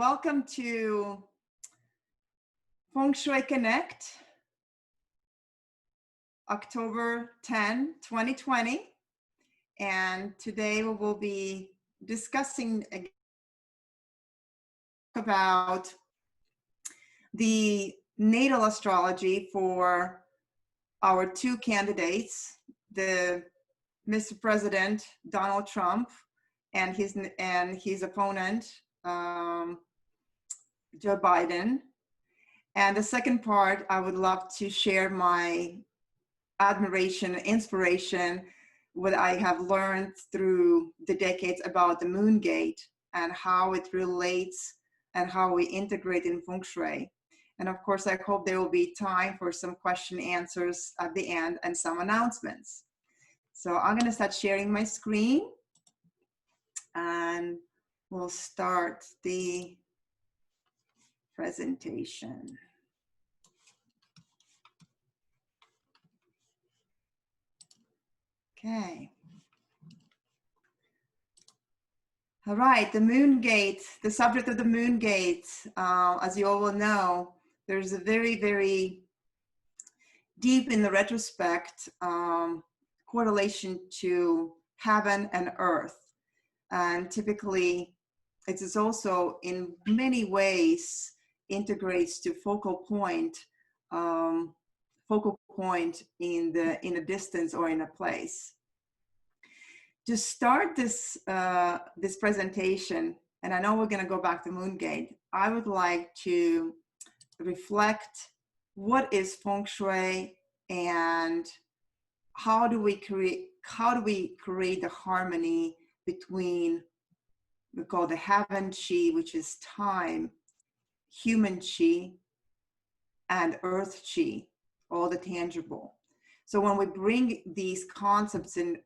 Welcome to Feng Shui Connect, October 10, 2020. And today we will be discussing about the natal astrology for our two candidates, the Mr. President Donald Trump and his opponent Joe Biden. And the second part, I would love to share my admiration and inspiration, what I have learned through the decades about the moon gate and how it relates and how we integrate in Feng Shui. And of course, I hope there will be time for some question answers at the end and some announcements. So I'm going to start sharing my screen and we'll start the presentation. Okay. All right, the moon gate, the subject of the moon gate, as you all will know, there's a very, very deep in the retrospect correlation to heaven and earth. And typically, it is also in many ways integrates to focal point in a distance or in a place. To start this this presentation, and I know we're going to go back to Moon Gate, I would like to reflect what is Feng Shui and how do we create the harmony between, we call the heaven chi, which is time, human chi, and earth chi, all the tangible. So when we bring these concepts in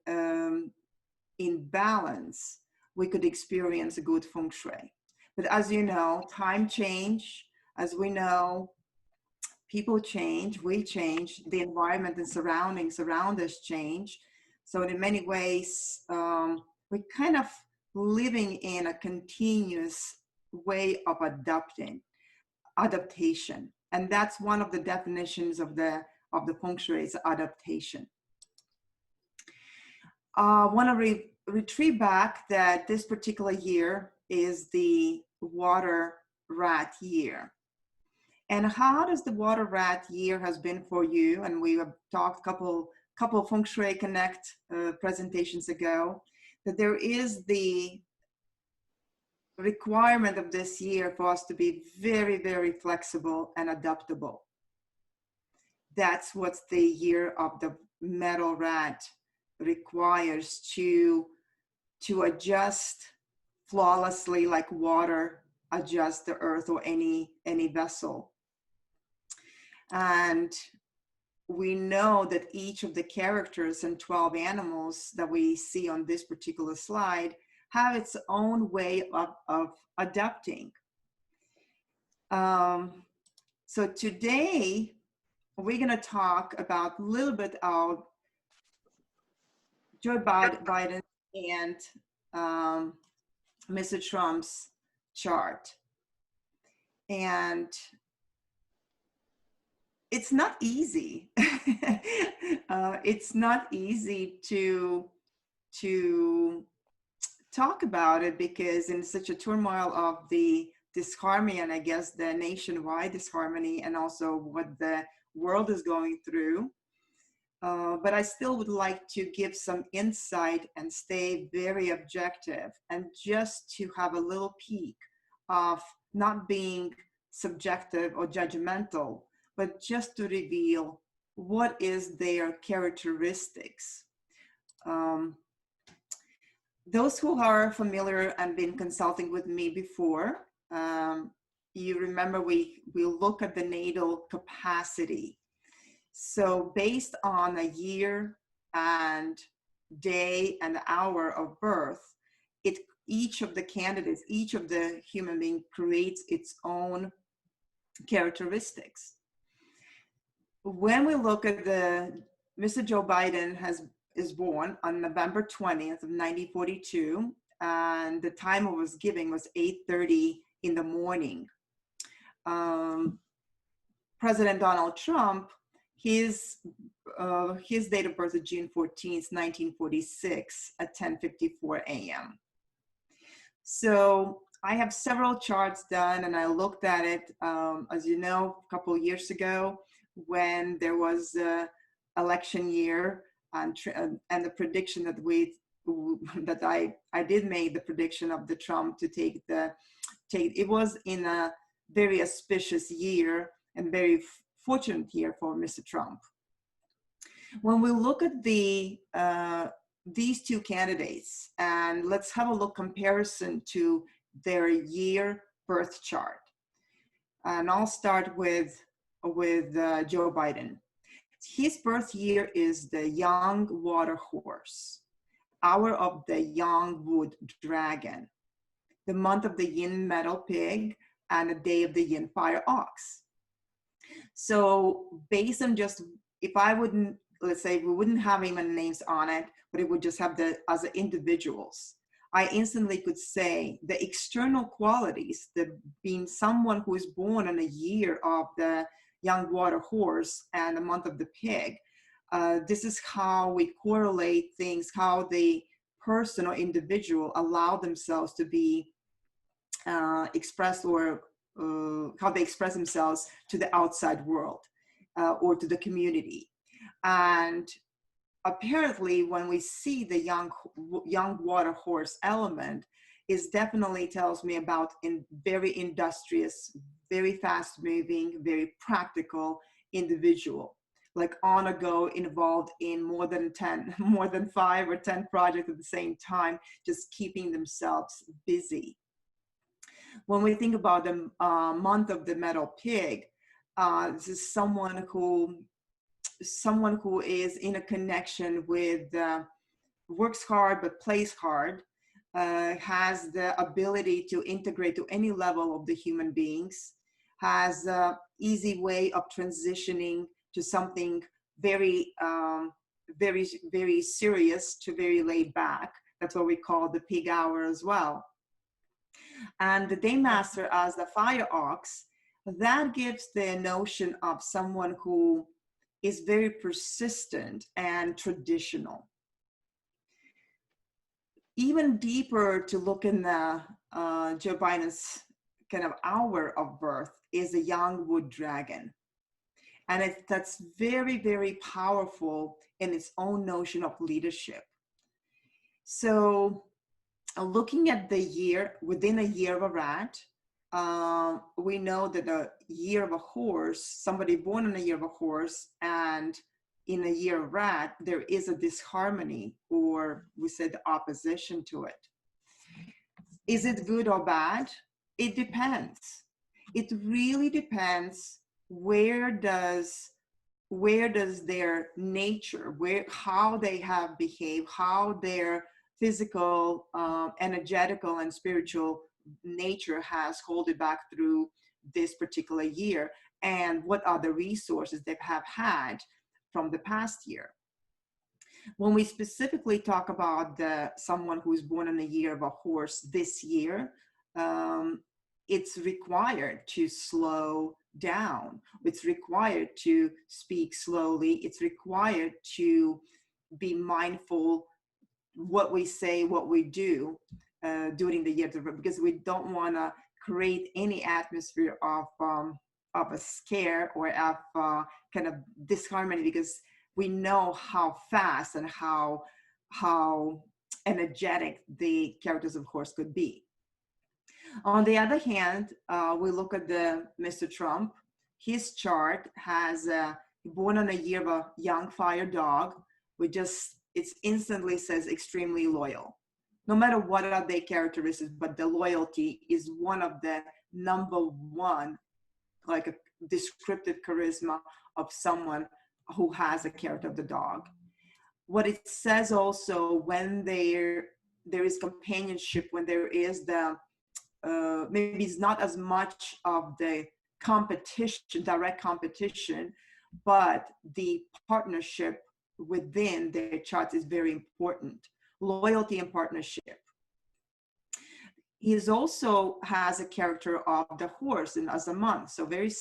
balance, we could experience a good Feng Shui. But as you know, time change. As we know, people change, we change, the environment and surroundings around us change. So in many ways, we're kind of living in a continuous way of adaptation. And that's one of the definitions of the Feng Shui, is adaptation. I want to retrieve back that this particular year is the water rat year. And how does the water rat year has been for you? And we have talked couple of Feng Shui Connect presentations ago, that there is the requirement of this year for us to be very, very flexible and adaptable. That's what the year of the metal rat requires, to adjust flawlessly, like water adjusts the earth or any vessel. And we know that each of the characters and 12 animals that we see on this particular slide have its own way of adapting. So today we're going to talk about a little bit of Joe Biden and Mr. Trump's chart. And it's not easy. It's not easy to talk about it, because in such a turmoil of the disharmony, and I guess the nationwide disharmony, and also what the world is going through. But I still would like to give some insight and stay very objective, and just to have a little peek of not being subjective or judgmental, but just to reveal what is their characteristics. Those who are familiar and been consulting with me before, you remember we look at the natal capacity. So based on a year and day and hour of birth, each of the candidates, each of the human being creates its own characteristics. When we look at Mr. Joe Biden is born on November 20th of 1942, and the time it was giving was 8:30 in the morning. President Donald Trump, his date of birth is June 14th, 1946 at 10:54 a.m. So I have several charts done, and I looked at it, as you know, a couple of years ago when there was the election year, and the prediction that I did make the prediction of the Trump to take it was in a very auspicious year and very fortunate year for Mr. Trump. When we look at these two candidates, and let's have a look comparison to their year birth chart. And I'll start with Joe Biden. His birth year is the young water horse, hour of the young wood dragon, the month of the yin metal pig, and the day of the yin fire ox. So based on just, if I wouldn't, let's say we wouldn't have even names on it, but it would just have as individuals, I instantly could say the external qualities, the being someone who is born in a year of the young water horse and the month of the pig, this is how we correlate things, how the person or individual allow themselves to be expressed, or how they express themselves to the outside world or to the community. And apparently when we see the young water horse element, is definitely tells me about very industrious, very fast moving, very practical individual, like on a go, involved in more than 5 or 10 projects at the same time, just keeping themselves busy. When we think about the month of the metal pig, this is someone who is in a connection with, works hard but plays hard, has the ability to integrate to any level of the human beings, has an easy way of transitioning to something very, very serious to very laid back. That's what we call the pig hour as well. And the day master as the fire ox, that gives the notion of someone who is very persistent and traditional. Even deeper to look in the Joe Biden's kind of hour of birth is a young wood dragon. And that's very, very powerful in its own notion of leadership. So looking at the year, within a year of a rat, we know that a year of a horse, somebody born in a year of a horse and in a year of rat, there is a disharmony, or we said the opposition to it. Is it good or bad? It depends. It really depends. Where does their nature, how they have behaved, how their physical, energetical, and spiritual nature has held it back through this particular year, and what are the resources they have had from the past year. When we specifically talk about someone who is born in the year of a horse this year, it's required to slow down. It's required to speak slowly. It's required to be mindful what we say, what we do during the year, because we don't want to create any atmosphere of a scare or of kind of disharmony, because we know how fast and how energetic the characters of course could be. On the other hand, we look at the Mr. Trump. His chart has born on a year of a young fire dog. It instantly says extremely loyal. No matter what are their characteristics, but the loyalty is one of the number one, like a descriptive charisma of someone who has a character of the dog. What it says also, when there is companionship, when there is the maybe it's not as much of the competition, direct competition, but the partnership within their charts is very important. Loyalty and partnership. he is also has a character of the horse and as a month, so very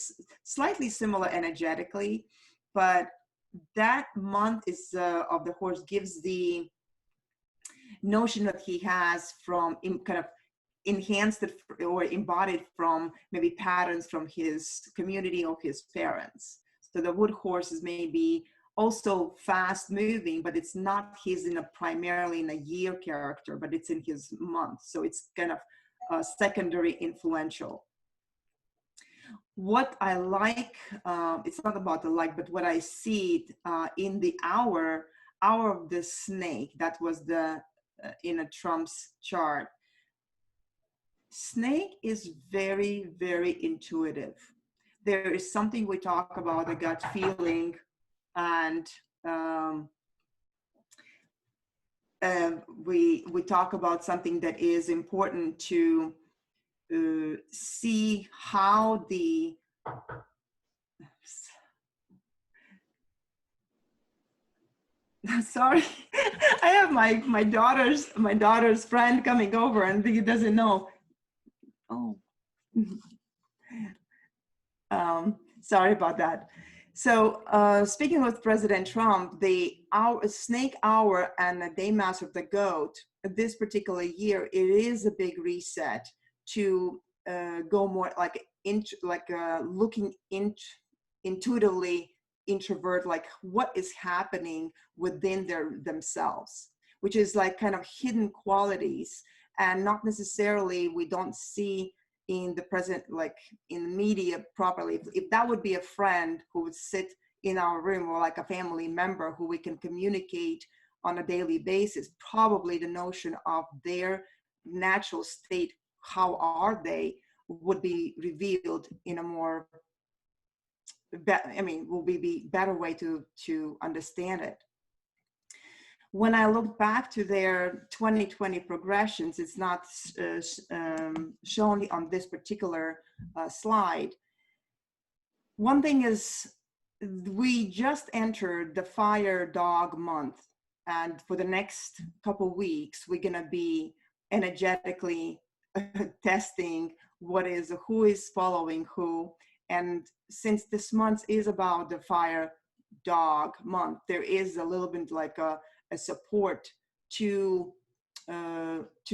slightly similar energetically, but that month is of the horse gives the notion that he has from kind of enhanced it or embodied from maybe patterns from his community or his parents. So the wood horse is maybe also fast moving, but it's not his in a primarily in a year character, but it's in his month. So it's kind of secondary influential. What I like, it's not about the like, but what I see in the hour of the snake, that was the in a Trump's chart. Snake is very, very intuitive. There is something we talk about, a gut feeling, and we talk about something that is important to see how the sorry, I have my daughter's friend coming over and he doesn't know. Oh. Sorry about that. So speaking with President Trump, the snake hour and the day mass of the goat, this particular year, it is a big reset to go more like looking intuitively introvert, like what is happening within themselves, which is like kind of hidden qualities, and not necessarily we don't see in the present, like in the media properly. If that would be a friend who would sit in our room, or like a family member who we can communicate on a daily basis, probably the notion of their natural state, how are they, would be revealed in a more, will be better way to understand it. When I look back to their 2020 progressions, it's not shown on this particular slide. One thing is, we just entered the fire dog month, and for the next couple weeks, we're gonna be energetically testing who is following who. And since this month is about the fire dog month, there is a little bit like a support to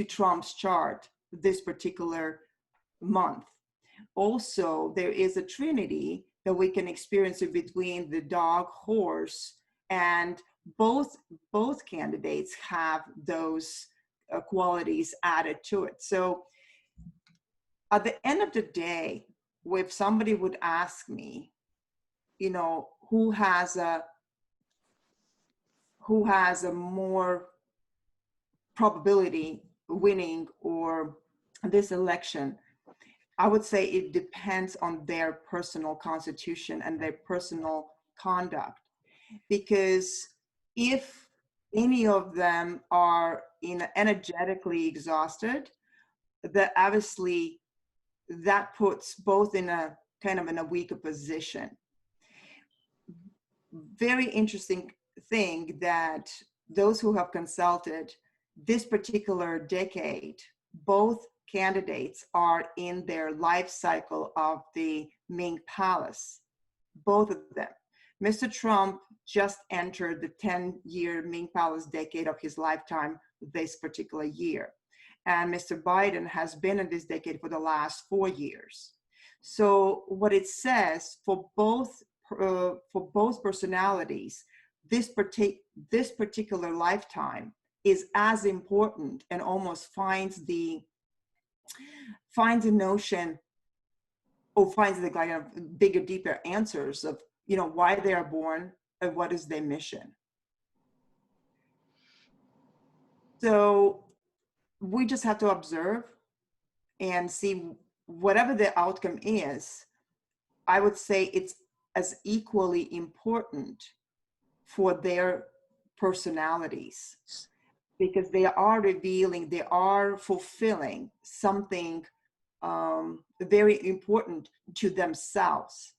Trump's chart this particular month. Also, there is a trinity that we can experience between the dog, horse, and both candidates have those qualities added to it. So at the end of the day, if somebody would ask me, who has a more probability winning or this election, I would say it depends on their personal constitution and their personal conduct. Because if any of them are energetically exhausted, that obviously that puts both in a kind of in a weaker position. Very interesting thing that those who have consulted this particular decade, both candidates are in their life cycle of the Ming Palace, both of them. Mr. Trump just entered the 10-year Ming Palace decade of his lifetime this particular year. And Mr. Biden has been in this decade for the last 4 years. So what it says for both personalities, this particular lifetime is as important, and almost finds the notion, or finds the kind of bigger, deeper answers of why they are born and what is their mission. So we just have to observe and see whatever the outcome is. I would say it's as equally important for their personalities, because they are revealing, they are fulfilling something very important to themselves.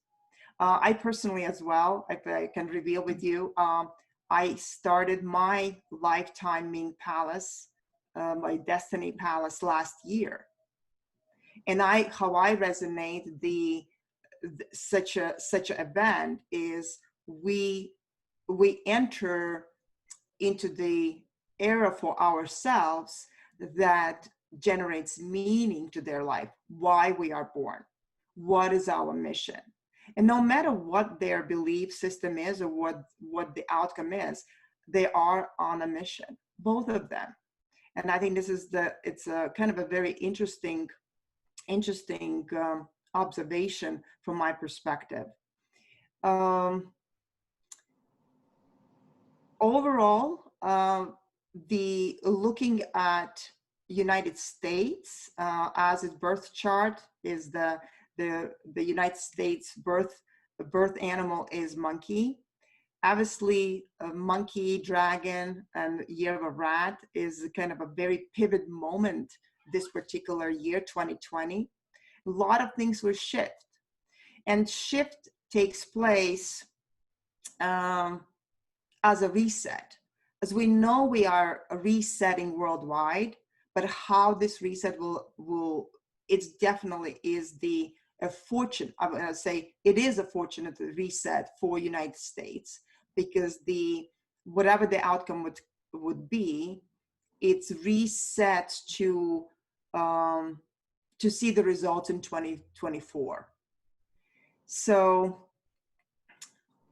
I personally as well, if I can reveal with you, I started my lifetime Ming Palace, my Destiny Palace last year. And how I resonate such a event is we enter into the era for ourselves that generates meaning to their life, why we are born, what is our mission. And no matter what their belief system is or what the outcome is, they are on a mission, both of them. And I think this is it's a kind of a very interesting observation from my perspective. Overall, the looking at United States as its birth chart is the United States birth animal is monkey. Obviously, a monkey, dragon, and year of a rat is kind of a very pivot moment this particular year, 2020. A lot of things will shift, and shift takes place as a reset. As we know, we are resetting worldwide, but how this reset will it's definitely is a fortune. I'm going to say it is a fortunate reset for United States, because whatever the outcome would be, it's reset to see the results in 2024. So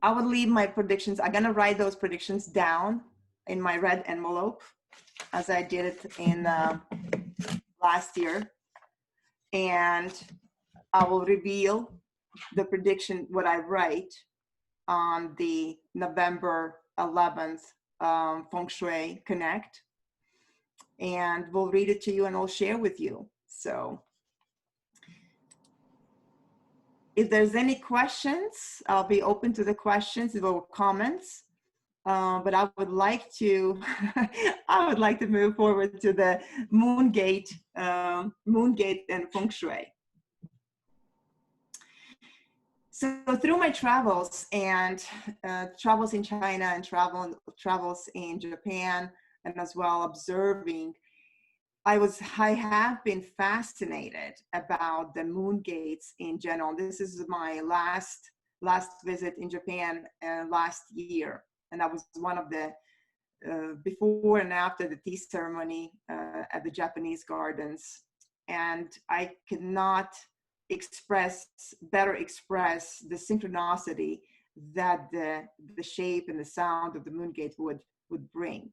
I would leave my predictions. I'm going to write those predictions down in my red envelope, as I did it in last year. And I will reveal the prediction, what I write, on the November 11th Feng Shui Connect. And we'll read it to you and I'll share with you. So if there's any questions, I'll be open to the questions or comments. But I would like to, move forward to the moon gate and Feng Shui. So through my travels and travels in China and travels in Japan, and as well observing, I have been fascinated about the moon gates in general. This is my last visit in Japan last year, and I was one of the before and after the tea ceremony at the Japanese gardens, and I cannot better express the synchronicity that the shape and the sound of the moon gate would bring.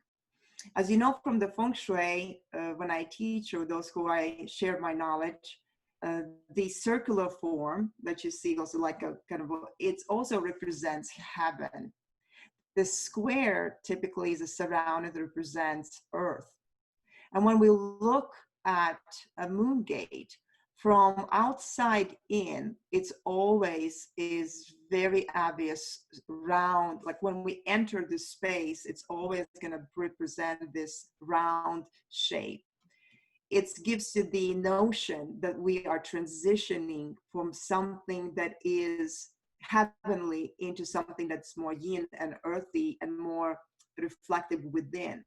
As you know from the Feng Shui, when I teach, or those who I share my knowledge, the circular form that you see also like a kind of, it also represents heaven. The square typically is a surround that represents earth. And when we look at a moon gate from outside in, it's always is very obvious round. Like when we enter the space, it's always going to represent this round shape. It gives you the notion that we are transitioning from something that is heavenly into something that's more yin and earthy and more reflective within.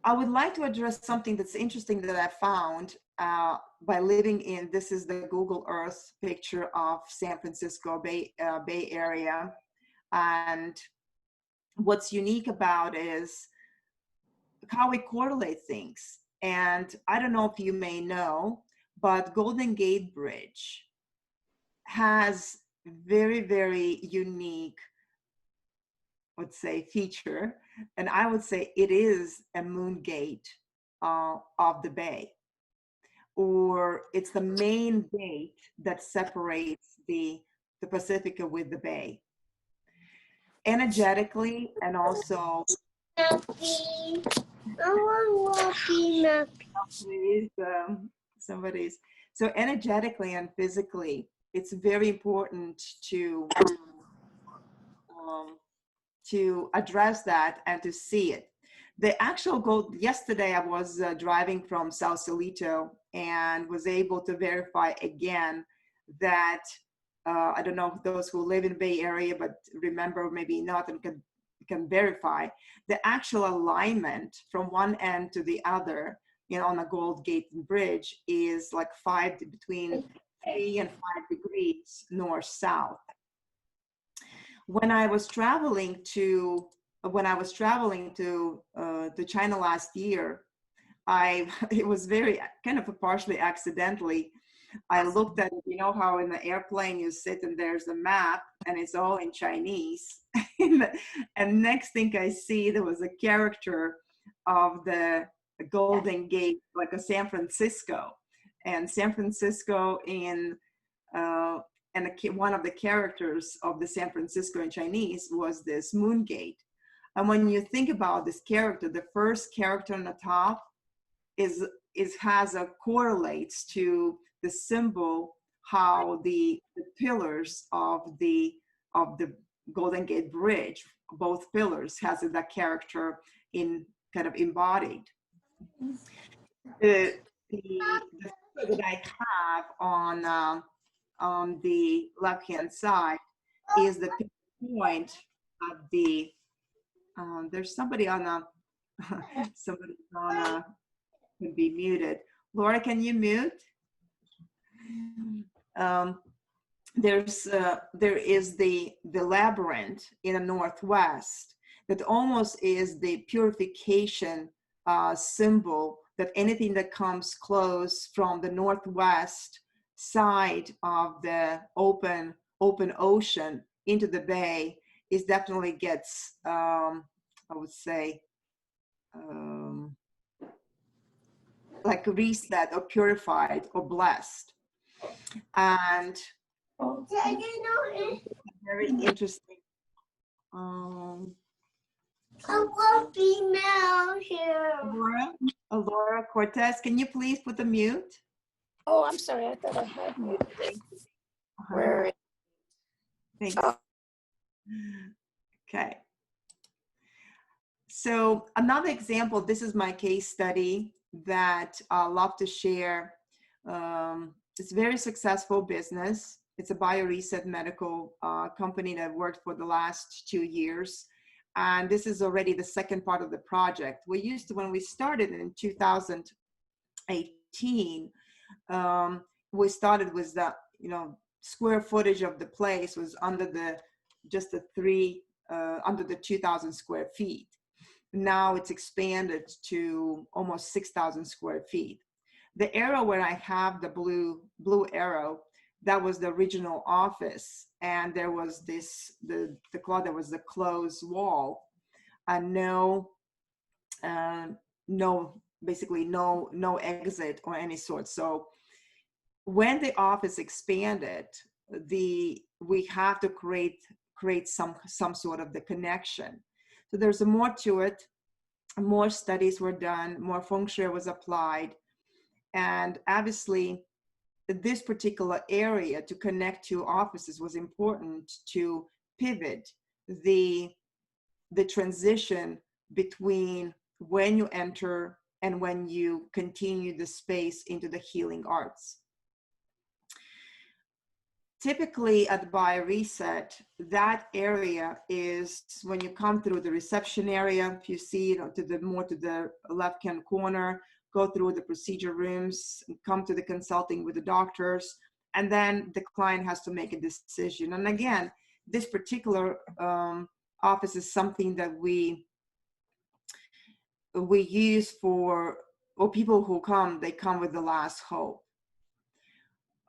I would like to address something that's interesting that I found by living in, this is the Google Earth picture of San Francisco Bay Area. And what's unique about is how we correlate things. And I don't know if you may know, but Golden Gate Bridge has very, very unique, let's say, feature. And I would say it is a moon gate of the bay, or it's the main gate that separates the Pacific with the bay. Energetically, and also somebody's. So energetically and physically, it's very important to address that and to see it. The actual goal, yesterday I was driving from Sausalito and was able to verify again that, I don't know if those who live in the Bay Area, but remember maybe not and can verify, the actual alignment from one end to the other on a Gold Gate Bridge is like between 3 and 5 degrees north south. When I was traveling to China last year, it was very kind of partially accidentally. I looked at, how in the airplane you sit and there's a map and it's all in Chinese. And next thing I see, there was a character of the Golden Gate, like a San Francisco. And San Francisco one of the characters of the San Francisco in Chinese was this moon gate. And when you think about this character, the first character on the top correlates to the symbol, how the pillars of the Golden Gate Bridge, both pillars has that character in kind of embodied. The photo that I have on the left hand side is the point of the there's somebody can be muted. Laura, can you mute? There is the labyrinth in the northwest that almost is the purification symbol, that anything that comes close from the northwest side of the open ocean into the bay is definitely gets I would say like reset or purified or blessed. And very interesting. Female here. Laura Cortez, can you please put the mute? Oh, I'm sorry. I thought I had muted. Where? Thanks. Oh. Okay. So another example, this is my case study that I love to share. It's a very successful business. It's a BioReset medical company that I've worked for the last 2 years. And this is already the second part of the project. When we started in 2018, we started with the, square footage of the place was under the 2,000 square feet. Now it's expanded to almost 6,000 square feet. The arrow where I have the blue arrow, that was the original office, and there was there was the closed wall, and basically no exit or any sort. So when the office expanded, we have to create some sort of the connection. So there's more to it. More studies were done, more Feng Shui was applied. And obviously, this particular area to connect to offices was important to pivot the transition between when you enter and when you continue the space into the healing arts. Typically at BioReset, that area is when you come through the reception area, if you see to the left-hand corner, go through the procedure rooms, come to the consulting with the doctors, and then the client has to make a decision. And again, this particular office is something that we use for people who come, they come with the last hope.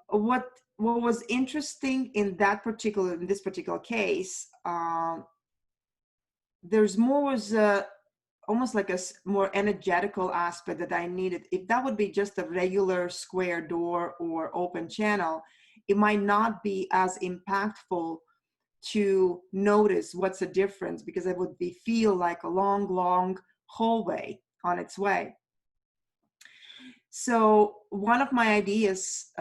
What was interesting in this particular case, there's almost like a more energetical aspect that I needed. If that would be just a regular square door or open channel, it might not be as impactful to notice what's the difference, because it would feel like a long hallway on its way. So one of my ideas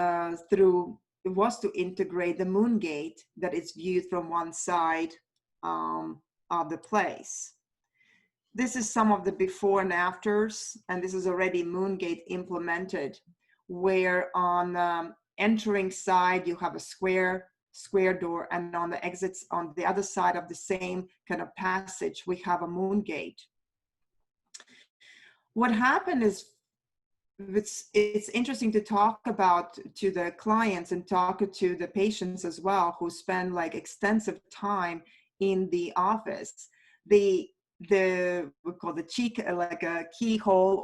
was to integrate the moon gate that is viewed from one side of the place. This is some of the before and afters, and this is already moon gate implemented, where on the entering side you have a square door, and on the exits on the other side of the same kind of passage we have a moon gate. What happened is, it's interesting to talk about to the clients and talk to the patients as well, who spend like extensive time in the office. The we call the cheek, like a keyhole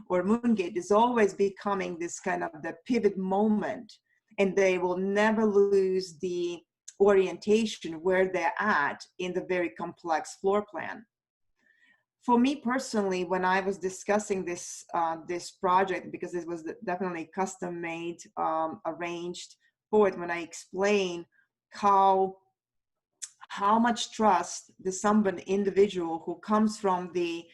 or moon gate, is always becoming this kind of the pivot moment, and they will never lose the orientation where they're at in the very complex floor plan. For me personally, when I was discussing this project, because it was definitely custom made, arranged for it, when I explained how much trust the someone individual who comes from the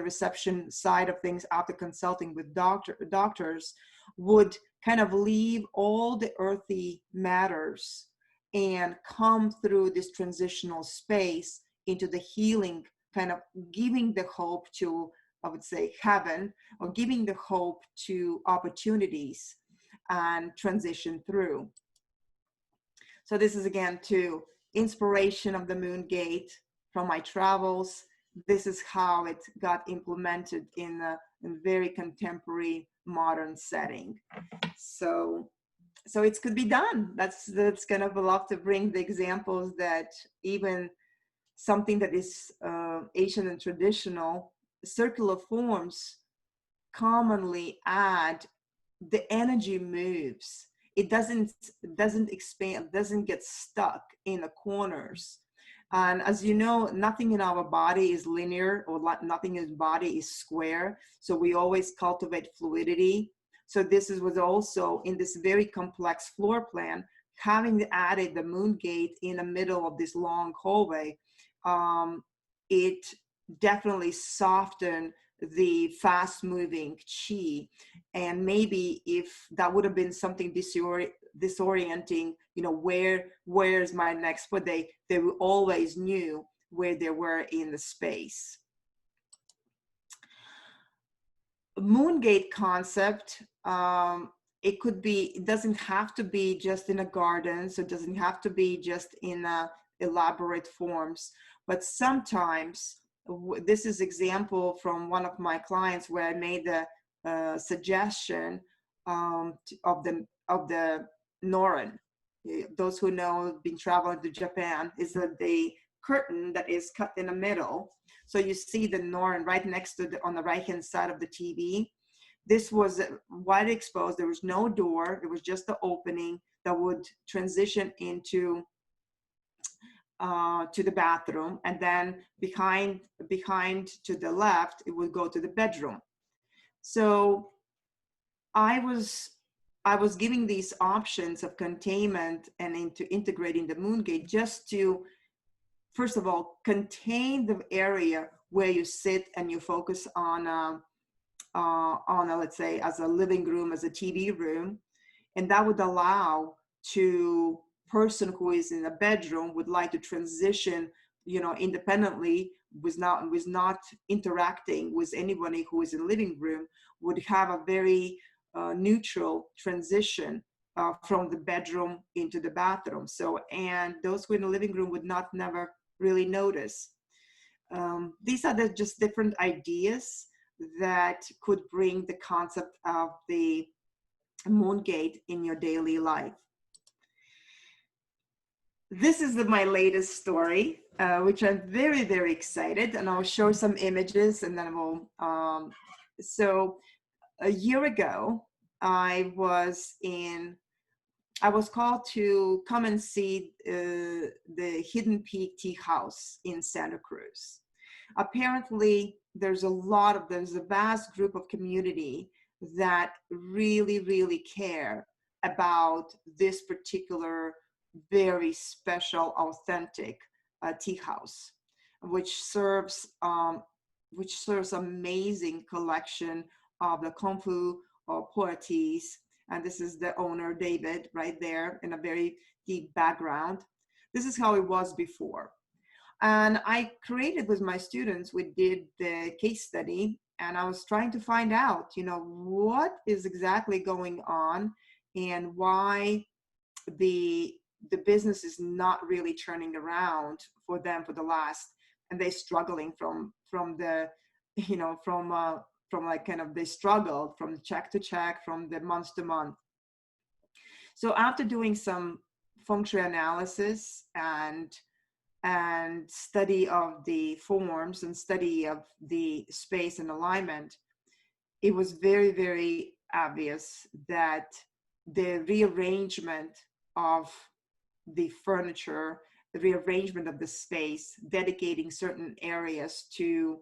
reception side of things after consulting with doctors would kind of leave all the earthy matters and come through this transitional space into the healing, kind of giving the hope to, I would say, heaven, or giving the hope to opportunities and transition through. So this is again to inspiration of the moon gate from my travels. This is how it got implemented in a very contemporary modern setting. So it could be done. That's kind of a lot to bring the examples that even something that is ancient and traditional, circular forms commonly add, the energy moves. It doesn't expand, doesn't get stuck in the corners. And as you know, nothing in our body is linear, or nothing in the body is square. So we always cultivate fluidity. So this was also in this very complex floor plan, having added the moon gate in the middle of this long hallway, it definitely softened the fast moving chi. And maybe if that would have been something disorienting, where's my next foot, they always knew where they were in the space. Moon gate concept, it doesn't have to be just in a garden, so it doesn't have to be just in elaborate forms, but sometimes this is example from one of my clients where I made the suggestion of the Noren. Those who know, been traveling to Japan, is the curtain that is cut in the middle. So you see the Noren right next to on the right hand side of the TV. This was wide exposed. There was no door. It was just the opening that would transition into to the bathroom, and then behind to the left, it would go to the bedroom. So I was giving these options of containment and into integrating the moon gate, just to, first of all, contain the area where you sit and you focus on a, let's say, as a living room, as a TV room, and that would allow to person who is in a bedroom would like to transition, independently, was not interacting with anybody who is in the living room, would have a very neutral transition from the bedroom into the bathroom. So, and those who in the living room would not never really notice. These are just different ideas that could bring the concept of the moon gate in your daily life. This is my latest story, which I'm very, very excited, and I'll show some images, and then we'll, so a year ago, I was called to come and see the Hidden Peak Tea House in Santa Cruz. Apparently, there's a vast group of community that really, really care about this particular very special, authentic tea house, which serves amazing collection of the Kung Fu pour teas. And this is the owner, David, right there in a very deep background. This is how it was before. And I created with my students, we did the case study, and I was trying to find out, what is exactly going on and why the business is not really turning around for them for the last, and they're struggling from like kind of they struggled from check to check, from the month to month. So after doing some feng shui analysis and study of the forms and study of the space and alignment, it was very, very obvious that the rearrangement of the furniture, the rearrangement of the space, dedicating certain areas to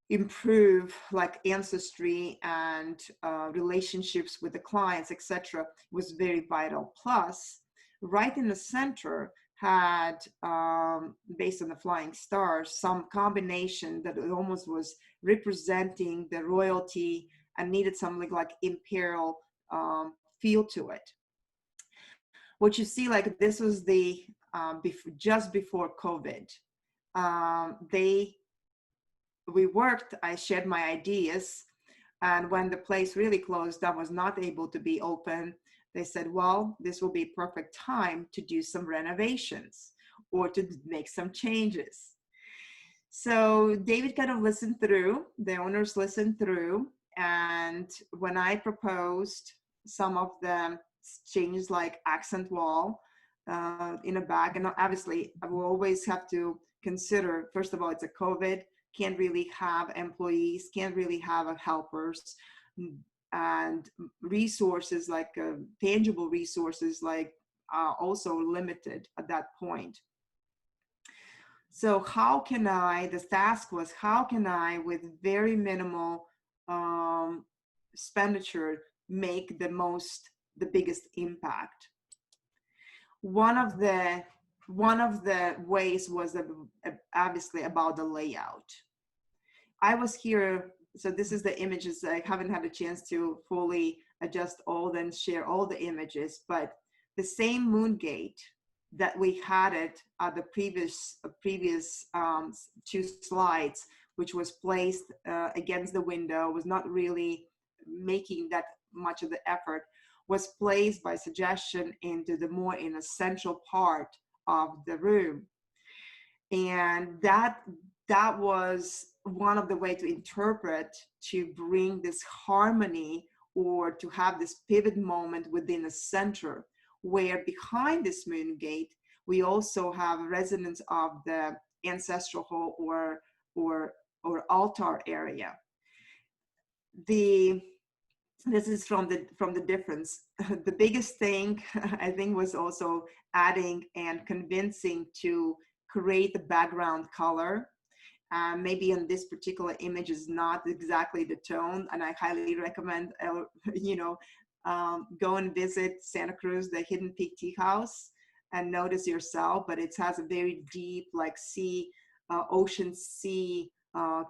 improve like ancestry and relationships with the clients, etc., was very vital. Plus, right in the center had, based on the flying stars, some combination that almost was representing the royalty and needed something like imperial feel to it. What you see, like this was the just before COVID. We worked, I shared my ideas, and when the place really closed down, was not able to be open, they said, well, this will be perfect time to do some renovations or to make some changes. So David kind of listened through, the owners listened through, and when I proposed some of the changes like accent wall in a bag, and obviously I will always have to consider, first of all, it's a COVID, can't really have employees, can't really have helpers, and resources like tangible resources like also limited at that point. So how can I, the task was, how can I, with very minimal expenditure, make the biggest impact? One of the ways was obviously about the layout. I was here, so this is the images. I haven't had a chance to fully adjust all and share all the images, but the same moon gate that we had it at the previous two slides, which was placed against the window, was not really making that much of the effort, was placed by suggestion into the more in a central part of the room. And that was one of the way to interpret, to bring this harmony or to have this pivot moment within the center, where behind this moon gate, we also have resonance of the ancestral hall or altar area. This is from the difference. The biggest thing I think was also adding and convincing to create the background color. Maybe in this particular image is not exactly the tone, and I highly recommend go and visit Santa Cruz, the Hidden Peak Tea House, and notice yourself. But it has a very deep, like ocean sea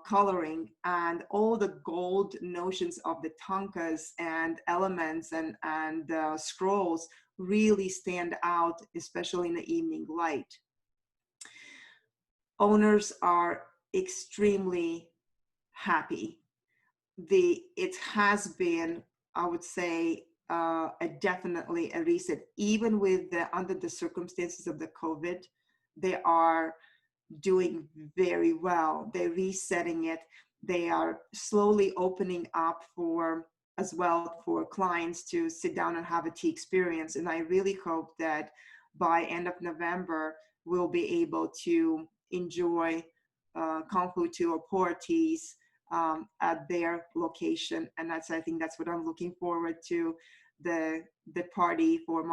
coloring, and all the gold notions of the tankas and elements and scrolls really stand out, especially in the evening light. Owners are extremely happy. It has been, I would say, definitely a reset. Even with under the circumstances of the COVID, they are doing very well. They're resetting it. They are slowly opening up as well for clients to sit down and have a tea experience. And I really hope that by end of November, we'll be able to enjoy Kung Fu tea or pour teas at their location. And I think that's what I'm looking forward to, the party for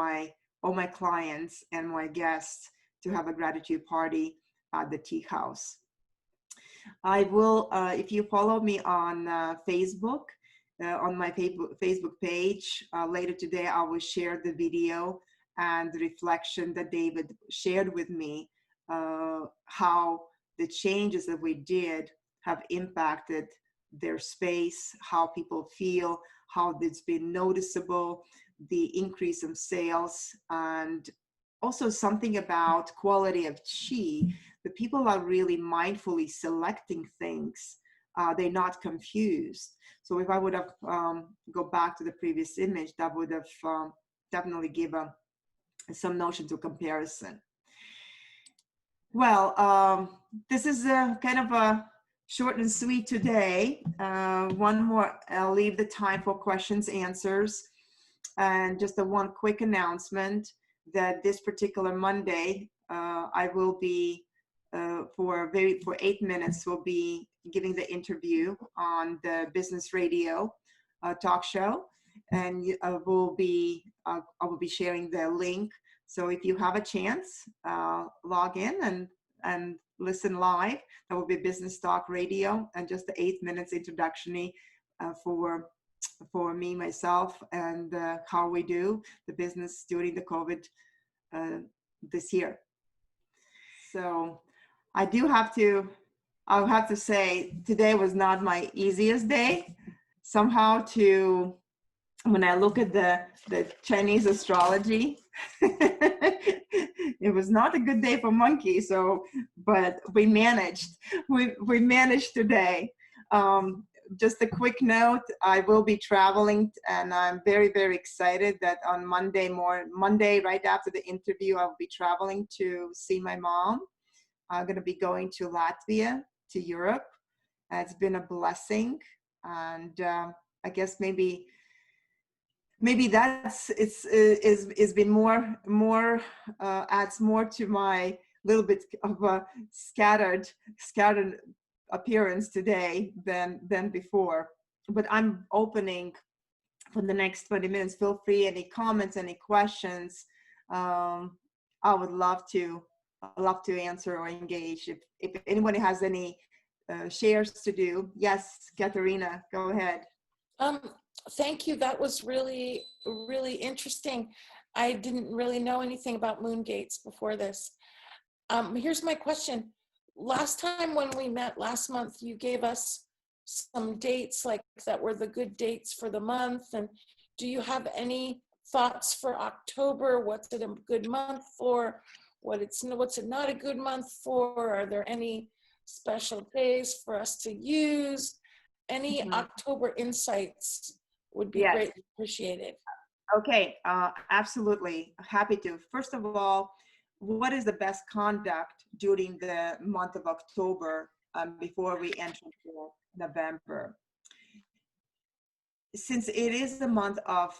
all my clients and my guests to have a gratitude party at the tea house. I will, if you follow me on Facebook, on my Facebook page, later today I will share the video and the reflection that David shared with me, how the changes that we did have impacted their space, how people feel, how it's been noticeable, the increase in sales, and also something about quality of chi. The people are really mindfully selecting things. They're not confused. So if I would have go back to the previous image, that would have definitely given some notion to comparison. Well, this is a kind of short and sweet today. One more, I'll leave the time for questions, answers. And just a one quick announcement that this particular Monday, I will be, for 8 minutes, will be giving the interview on the business radio talk show. And I will be sharing the link. So if you have a chance, log in and listen live. That will be Business Talk Radio, and just the 8 minutes introductory for me, myself, and how we do the business during the COVID this year. So I'll have to say today was not my easiest day. Somehow when I look at the Chinese astrology, it was not a good day for monkey. So, but we managed. We managed today. Just a quick note: I will be traveling, and I'm very, very excited that on Monday, right after the interview, I'll be traveling to see my mom. I'm going to be going to Latvia, to Europe. It's been a blessing, and I guess maybe that's it's been more adds more to my little bit of a scattered appearance today than before. But I'm opening for the next 20 minutes. Feel free, any comments, any questions. I would love to answer or engage. If anybody has any shares to do. Yes, Katerina, go ahead. Thank you. That was really, really interesting. I didn't really know anything about moon gates before this. Here's my question. Last time when we met last month, you gave us some dates like that were the good dates for the month. And do you have any thoughts for October? What's it a good month for? What's it not a good month for? Are there any special days for us to use? Any October insights would be greatly appreciated. Okay, absolutely. Happy to. First of all, what is the best conduct during the month of October before we enter into November? Since it is the month of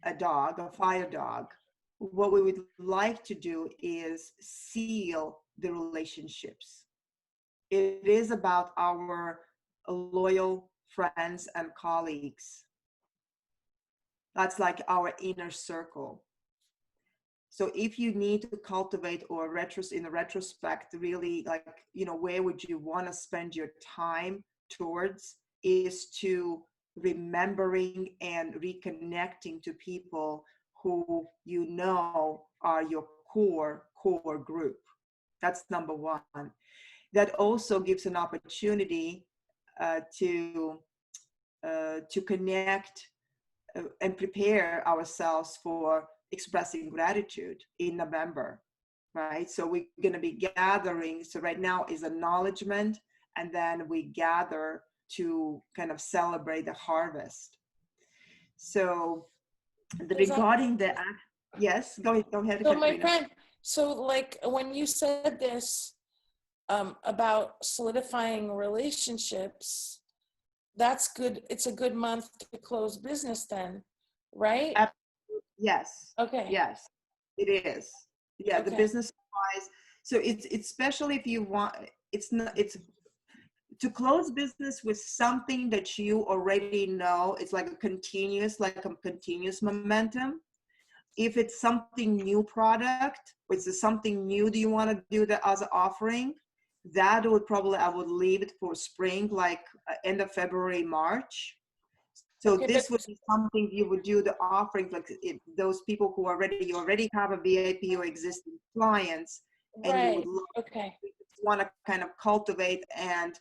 a fire dog, what we would like to do is seal the relationships. It is about our loyal friends and colleagues. That's like our inner circle. So if you need to cultivate or in retrospect, really like, where would you want to spend your time towards, is to remembering and reconnecting to people who are your core group. That's number one. That also gives an opportunity to connect and prepare ourselves for expressing gratitude in November, right? So we're going to be gathering. So right now is acknowledgement, and then we gather to kind of celebrate the harvest. So regarding the, yes, go ahead. So my friend, so like when you said this about solidifying relationships, that's good. It's a good month to close business then, right? Yes. Okay. Yes, it is. Yeah, okay. The business wise. So it's especially if you want, it's to close business with something that you already know. It's like a continuous momentum. If it's something new product, which is something new that you want to do that as an offering, that would probably, I would leave it for spring, like end of February, March. So okay, this would be something you would do the offerings, like if those people who you already have a VIP or existing clients, and right. you would want to kind of cultivate and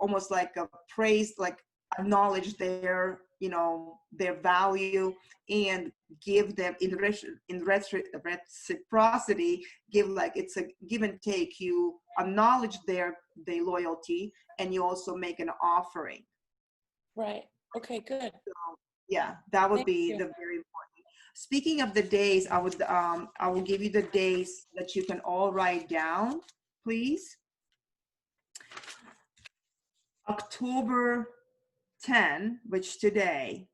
almost like a praise, like acknowledge their, their value, and give them in reciprocity, give, like it's a give and take. You acknowledge their loyalty, and you also make an offering. Right. Okay, good. So, yeah, that would be the very important. Speaking of the days, I will give you the days that you can all write down, please. October 10, which today,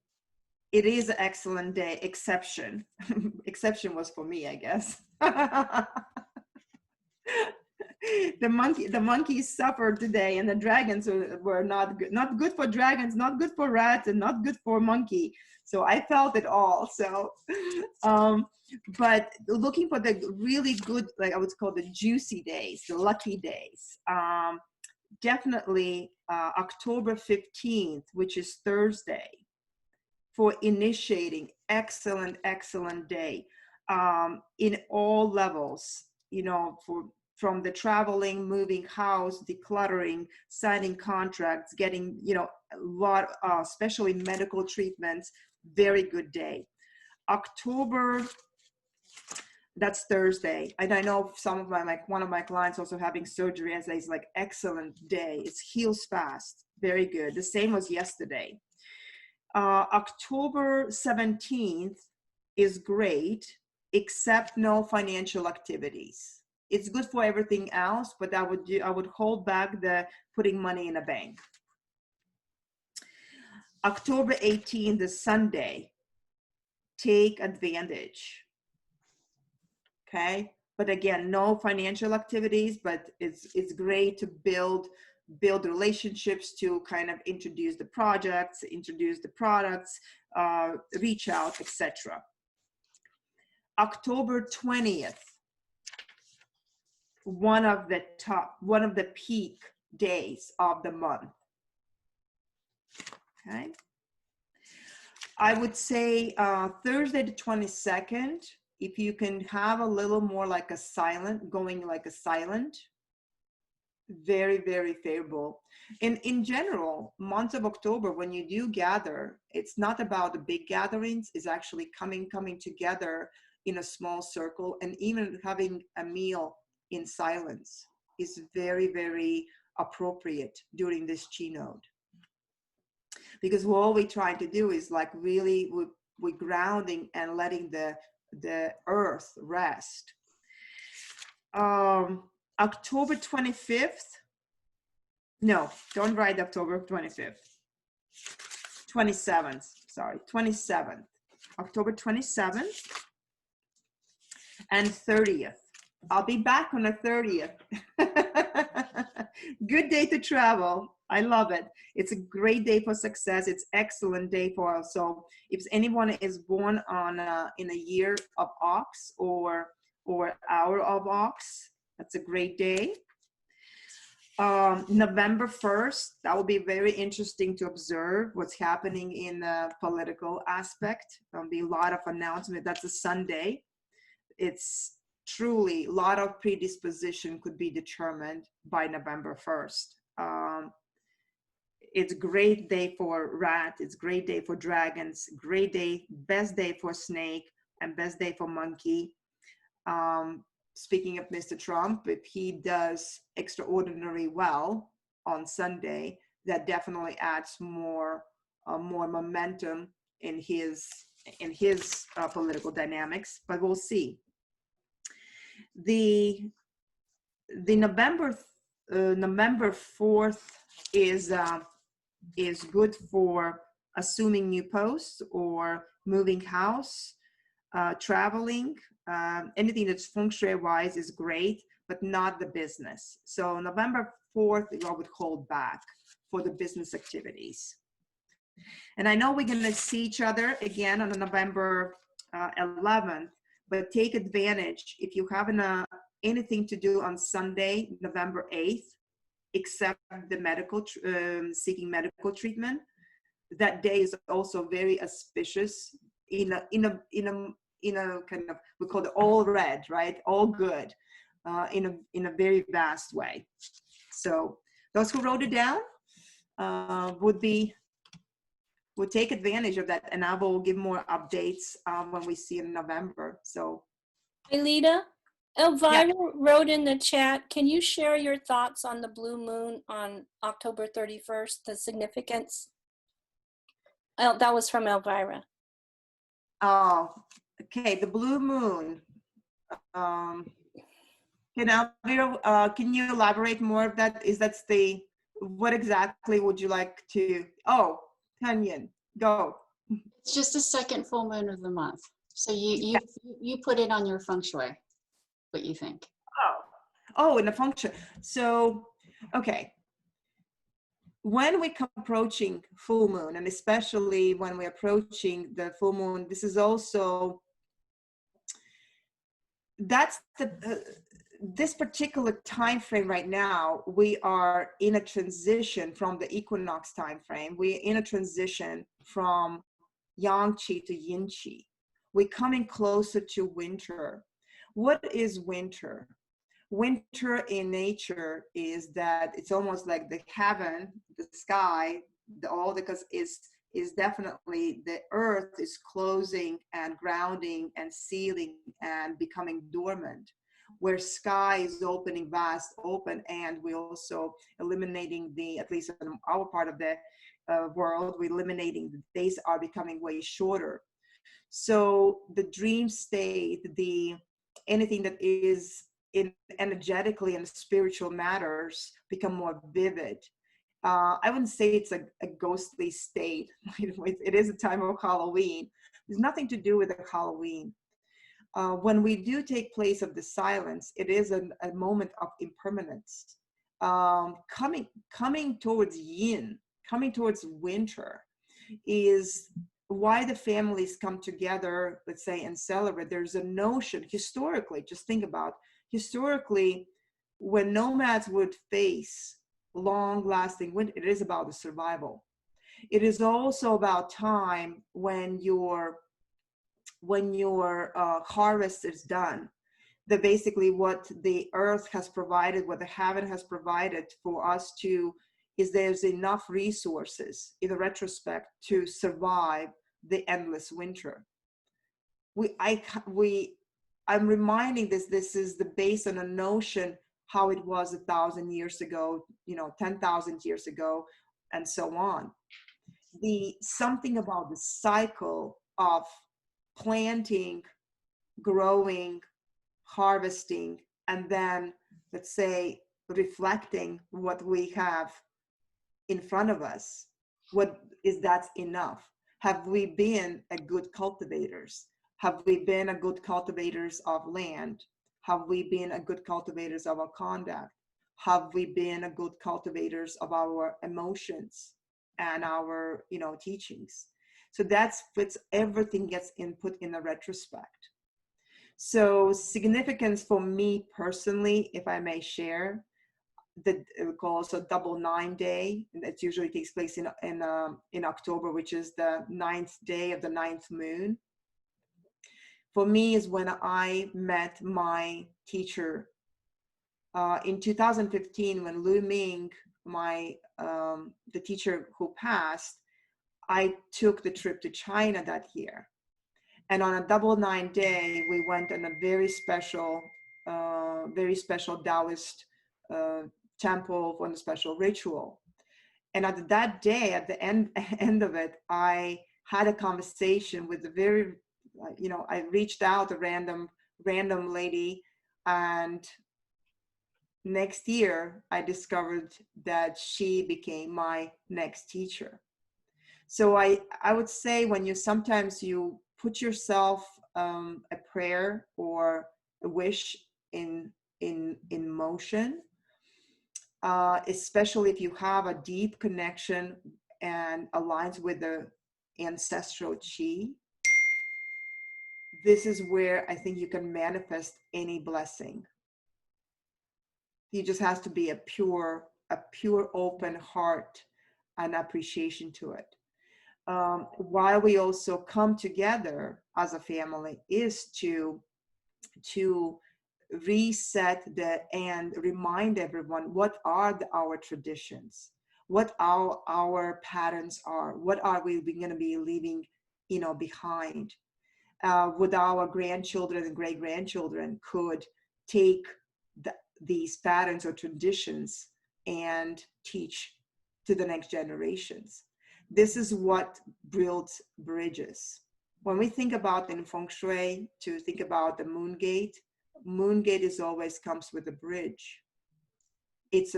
it is an excellent day, exception. Exception was for me, I guess. The monkeys suffered today, and the dragons were not good for dragons, not good for rats, and not good for monkey. So I felt it all. So, but looking for the really good, like I would call the juicy days, the lucky days. Definitely October 15th, which is Thursday, for initiating. Excellent day in all levels, from the traveling, moving house, decluttering, signing contracts, getting, a lot, especially medical treatments. Very good day. October, that's Thursday. And I know some of one of my clients also having surgery, and it's like excellent day. It heals fast. Very good. The same was yesterday. October 17th is great, except no financial activities. It's good for everything else, but I would hold back the putting money in a bank. October 18th is Sunday. Take advantage. Okay, but again, no financial activities, but it's great to build relationships, to kind of introduce the projects, introduce the products, reach out, etc. October 20th, one of the peak days of the month. Okay, I would say Thursday the 22nd, if you can have a little more like a silent, very, very favorable. In general, month of October, when you do gather, it's not about the big gatherings, it's actually coming together in a small circle, and even having a meal in silence is very, very appropriate during this chi node. Because all we're trying to do is like really, we're grounding and letting the earth rest. October 25th. No, don't write October 25th. 27th, sorry, 27th. October 27th and 30th. I'll be back on the 30th. Good day to travel. I love it. It's a great day for success. It's excellent day for us. So if anyone is born on in a year of ox or hour of ox, that's a great day. November 1st, that will be very interesting to observe what's happening in the political aspect. There'll be a lot of announcement. That's a Sunday. It's truly a lot of predisposition could be determined by November 1st. It's a great day for rat. It's a great day for dragons. Great day, best day for snake, and best day for monkey. Speaking of Mr. Trump, if he does extraordinarily well on Sunday, that definitely adds more momentum in his political dynamics. But we'll see. The November 4th is good for assuming new posts or moving house, traveling. Anything that's feng shui wise is great, but not the business. So November 4th, I would hold back for the business activities. And I know we're going to see each other again on November 11th, but take advantage if you have anything to do on Sunday, November 8th, except the seeking medical treatment. That day is also very auspicious in a kind of, we call it all red, right? All good, in a very vast way. So those who wrote it down would take advantage of that, and I will give more updates when we see in November. So, Aelita, Elvira yeah. wrote in the chat, can you share your thoughts on the blue moon on October 31st, the significance? That was from Elvira. Oh, okay, the blue moon. Can you elaborate more of that? That's the what exactly would you like to, oh, Tanyan, go. It's just the second full moon of the month. So you put it on your feng shui, what you think. Oh, in the function. So, okay. When we come approaching full moon, and especially when we're approaching the full moon, this is also, that's this particular time frame right now, we are in a transition from the equinox time frame. We're in a transition from yang qi to yin qi. We're coming closer to winter. What is winter? Winter in nature is that it's almost like the heaven, the sky, because is definitely the earth is closing and grounding and sealing and becoming dormant, where sky is opening vast open, and we also eliminating the, at least in our part of the world, we're eliminating the days are becoming way shorter. So the dream state, the anything that is in energetically and spiritual matters become more vivid. I wouldn't say it's a ghostly state. It is a time of Halloween. There's nothing to do with the Halloween. When we do take place of the silence, it is a moment of impermanence. Coming towards yin, coming towards winter, is why the families come together, let's say, and celebrate. There's a notion historically, just think about historically, when nomads would face long-lasting winter, it is about the survival. It is also about time when your harvest is done, that basically what the earth has provided, what the heaven has provided for us to, is there's enough resources in the retrospect to survive the endless winter. I'm reminding this is the base on a notion how it was 1,000 years ago, 10,000 years ago, and so on. Something about the cycle of planting, growing, harvesting, and then, let's say, reflecting what we have in front of us. What is that's enough? Have we been a good cultivators? Have we been a good cultivators of land? Have we been a good cultivators of our conduct? Have we been a good cultivators of our emotions and our, teachings? So that's what everything gets input in the retrospect. So significance for me personally, if I may share, that we call also double 9 day. That usually takes place in October, which is the 9th day of the 9th moon. For me is when I met my teacher in 2015, when Lu Ming, the teacher who passed, I took the trip to China that year. And on a double 9 day, we went on a very special Taoist temple on a special ritual. And at that day, at the end of it, I had a conversation with I reached out a random lady, and next year I discovered that she became my next teacher. So I would say when sometimes you put yourself a prayer or a wish in motion, especially if you have a deep connection and aligns with the ancestral chi, this is where I think you can manifest any blessing. You just has to be a pure open heart and appreciation to it. Why we also come together as a family is to reset and remind everyone what are our traditions, what our patterns are, what are we going to be leaving behind. With our grandchildren and great-grandchildren could take these patterns or traditions and teach to the next generations. This is what builds bridges. When we think about in Feng Shui, to think about the moon gate is always comes with a bridge. It's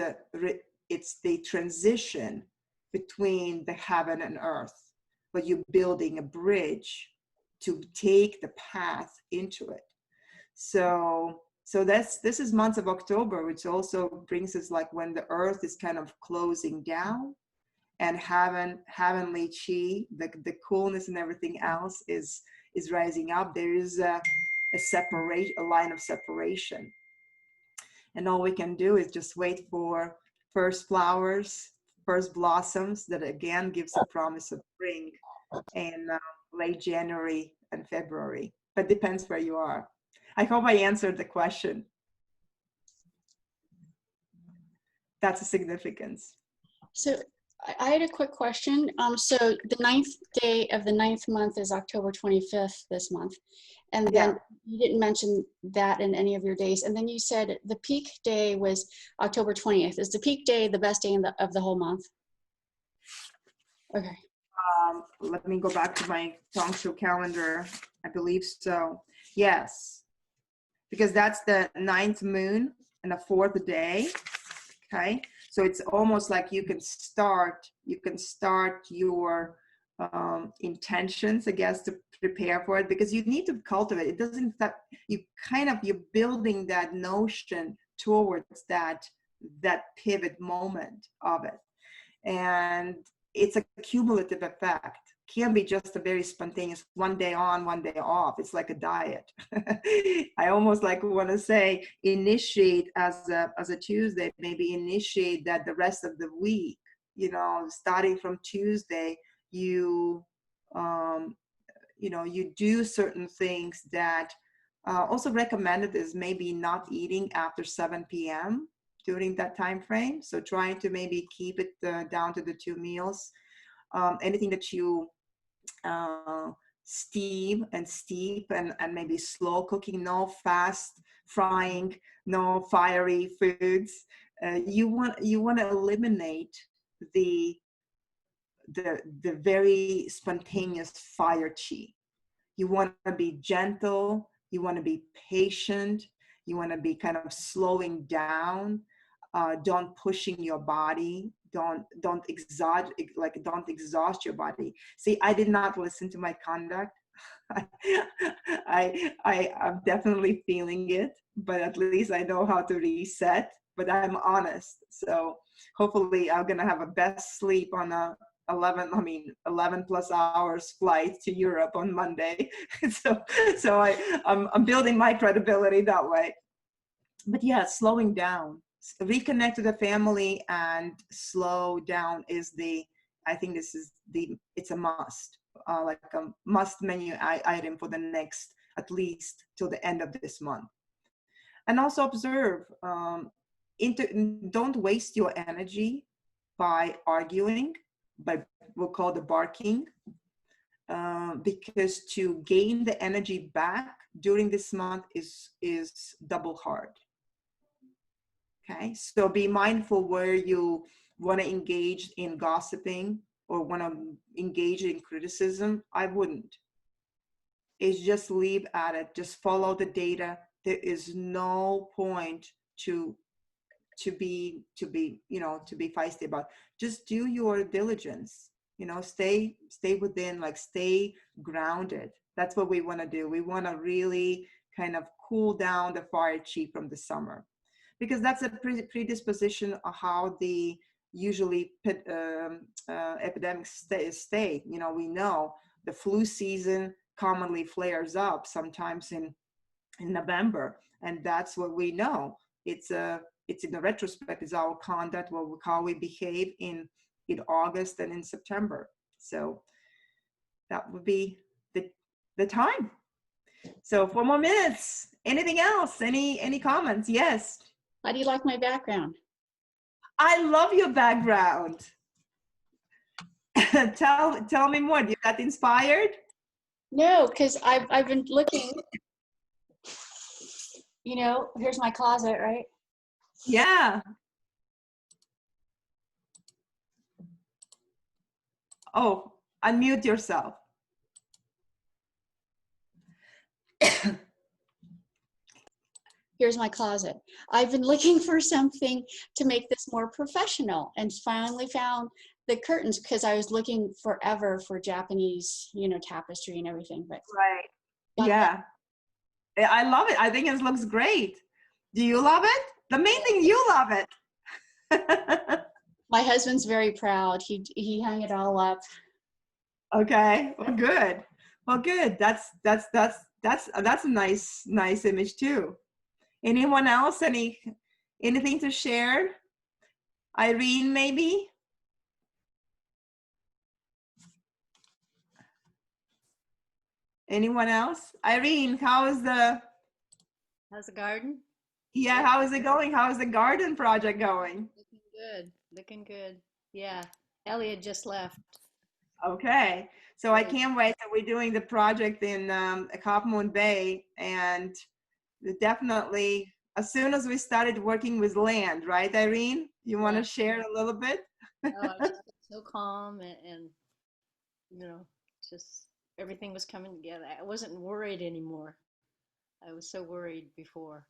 it's the transition between the heaven and earth, but you're building a bridge to take the path into it. So this is months of October, which also brings us like when the earth is kind of closing down, and heavenly chi, the coolness and everything else is rising up. There is a line of separation, and all we can do is just wait for first flowers, first blossoms. That again gives a promise of spring in late January and February, but depends where you are. I hope I answered the question. That's the significance. So I had a quick question. So the 9th day of the 9th month is October 25th this month. And then you didn't mention that in any of your days. And then you said the peak day was October 20th. Is the peak day the best day of the whole month? Okay. Let me go back to my Feng Shui calendar. I believe so. Yes. Because that's the 9th moon and the 4th day. Okay. So it's almost like you can start your intentions, I guess, to prepare for it, because you need to cultivate. It doesn't that you're building that notion towards that pivot moment of it. And it's a cumulative effect. Can be just a very spontaneous one day on, one day off. It's like a diet. I almost like want to say initiate as a Tuesday, maybe initiate that the rest of the week, starting from Tuesday, you do certain things that also recommended is maybe not eating after 7 p.m. during that time frame. So trying to maybe keep it down to the 2 meals. Anything that you steam and steep and maybe slow cooking, no fast frying, no fiery foods. You want to eliminate the very spontaneous fire chi. You want to be gentle, you want to be patient, you want to be kind of slowing down. Don't pushing your body. Don't exhaust your body. See, I did not listen to my conduct. I'm definitely feeling it, but at least I know how to reset. But I'm honest, so hopefully I'm gonna have a best sleep on a 11 plus hours flight to Europe on Monday. so I'm building my credibility that way. But yeah, slowing down, reconnect to the family and slow down is it's a must, like a must menu item for the next, at least till the end of this month. And also observe, don't waste your energy by arguing, by we'll call the barking, because to gain the energy back during this month is double hard. Okay, so be mindful where you want to engage in gossiping or want to engage in criticism. I wouldn't. It's just leave at it. Just follow the data. There is no point to be feisty about. Just do your diligence. Stay within, like stay grounded. That's what we want to do. We want to really kind of cool down the fire chi from the summer, because that's a predisposition of how the usually epidemics stay. We know the flu season commonly flares up sometimes in November, and that's what we know. It's in the retrospect is our conduct, how we behave in August and in September. So that would be the time. So 4 more minutes. Anything else? Any comments? Yes. How do you like my background? I love your background. Tell me more. You got inspired? No, because I've been looking. Here's my closet, right? Yeah. Oh, unmute yourself. here's my closet. I've been looking for something to make this more professional and finally found the curtains because I was looking forever for Japanese, you know, tapestry and everything. But Right. got that. Yeah. I love it. I think it looks great. Do you love it? The main thing, you love it. My husband's very proud. He hung it all up. Okay. Well, good. Well, good. That's a nice image too. Anyone else? Anything to share? Irene, maybe? Anyone else? Irene, How's the garden? how is it going? How is the garden project going? Looking good. Looking good. Yeah. Elliot just left. Okay. So I Great. can't wait. So we're doing the project in Half Moon Bay, and definitely as soon as we started working with land, right, Irene? You want to share a little bit? Oh, I just got so calm and you know, just everything was coming together. I wasn't worried anymore. I was so worried before.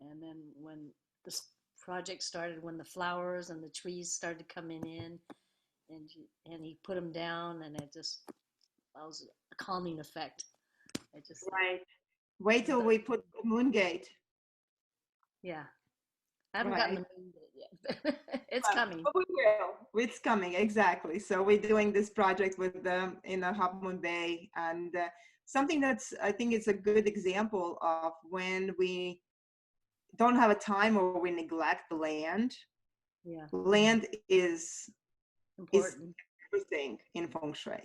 And then when this project started, when the flowers and the trees started coming in, and he put them down, and that was a calming effect. I just Right. Wait till we put the moon gate. yeah. I haven't gotten the moon yet. It's coming. But we will. It's coming, exactly. So we're doing this project with them in Half Moon Bay, and something that's, I think it's a good example of when we don't have a time or we neglect the land. Yeah. Land is Important. everything in Feng Shui.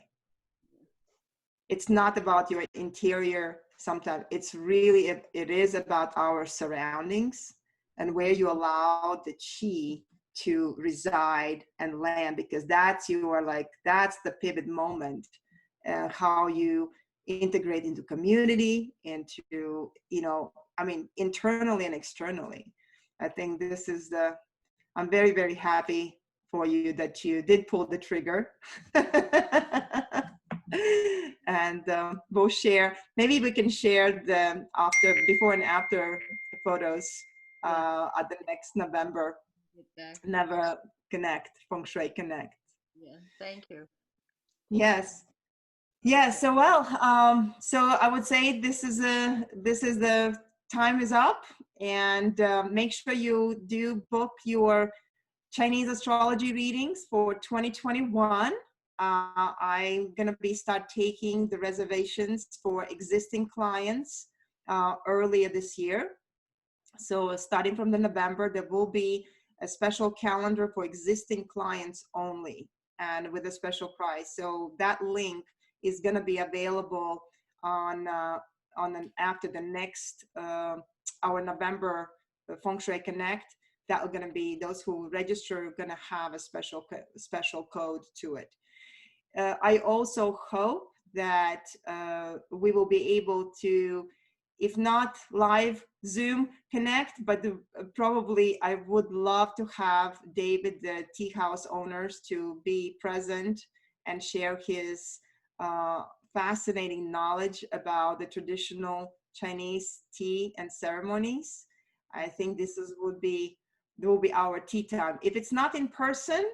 It's not about your interior. Sometimes it's really, it is about our surroundings and where you allow the chi to reside and land, because that's that's the pivot moment, how you integrate into community, into, internally and externally. I think this is I'm very, very happy for you that you did pull the trigger. And we'll share, maybe we can share the before and after photos at the next November Connect, Feng Shui Connect. Yeah, thank you. Yes. Yeah, so so I would say this is the time is up, and make sure you do book your Chinese astrology readings for 2021. I'm gonna start taking the reservations for existing clients earlier this year. So starting from the November, there will be a special calendar for existing clients only, and with a special price. So that link is going to be available after the next our November Feng Shui Connect. That are going to be those who register are going to have a special code to it. I also hope that we will be able to, if not live Zoom Connect, but probably I would love to have David, the tea house owners, to be present and share his fascinating knowledge about the traditional Chinese tea and ceremonies. I think this will be our tea time. If it's not in person,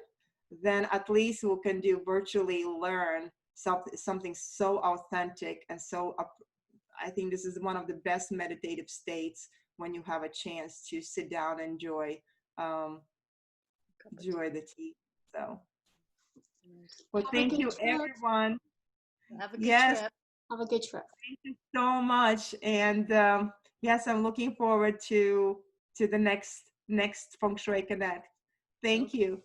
then at least we can do virtually learn something so authentic and so I think this is one of the best meditative states when you have a chance to sit down and enjoy the tea. So, well, thank you, everyone. Have a good trip. Have a good trip. Thank you so much. And yes, I'm looking forward to the next Feng Shui Connect. Thank you.